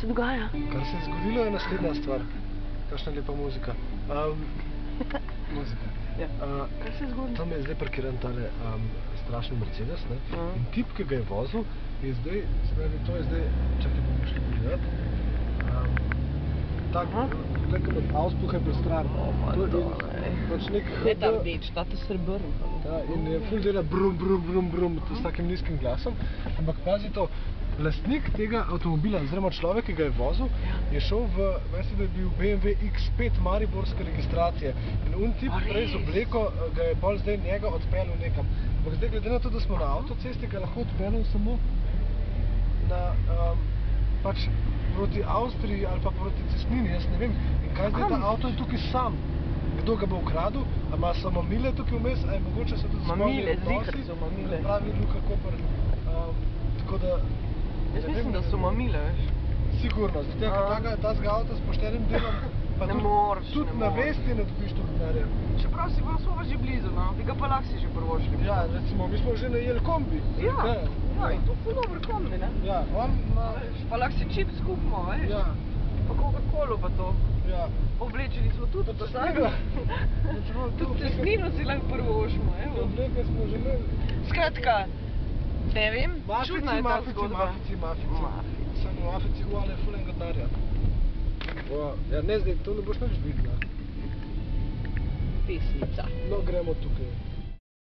se dogaja? Kar se je zgodilo, je naslednja stvar. Kakšna lepa muzika. Muzika. Ja. Kaj se je zgodilo? Tam je zdaj parkiran tale strašni Mercedes, ne? In tip, ki ga je vozil, je zdaj, se pravi, to je zdaj, čakaj, bomo šli pogledati. Tako, nekaj med avspuhe bil stran. Je ta rdeč, ta srebrn. Ja, in je ful dela brum, brum, brum, brum, s takim nizkim glasom. Ampak pazi to, lastnik tega avtomobila, oziroma človek, ki ga je vozil, je šel v, veste, da je bil BMW X5 mariborske registracije. In un tip prej z obleko ga je bolj zdaj njega odpeljal nekam. Ampak zdaj, glede na to, da smo na avtocesti, ga lahko odpeljal samo na, pač proti Avstriji ali pa proti cestnini, jaz ne vem. In kaj zdaj ta avto je tukaj sam? Kdo ga bo ukradil? A ima so mamile tukaj vmes? A je mogoče se tudi mamile, zikr so mamile. Pravi Luka Koper. Tako da... Jaz mislim, da so mamile, veš. Sigurno, zato ker tazga avto s poštenim delom, pa tudi na vesti ne dobiš to denarja. Čeprav si bilo smo že blizu, no, bi ga pa lahko si že prvošli. Ja, recimo, mi smo že najeli kombi. Ja, in to ful dober kombi, ne? Ja, on ima... Pa lahko si čips kupimo, veš? Ja. Pa Coca-Colu pa to. Ja. Oblečeni smo tudi, pa sami. Tudi cestnino si lahko prvošimo, evo. Obleke smo že imeli. Skratka, ne vem, čudna je ta zgodba. Mafici. Samo mafici uvale ful enega denarja. Ja, ne zdaj, to ne boš nič videla. Pesnica. No, gremo tukaj.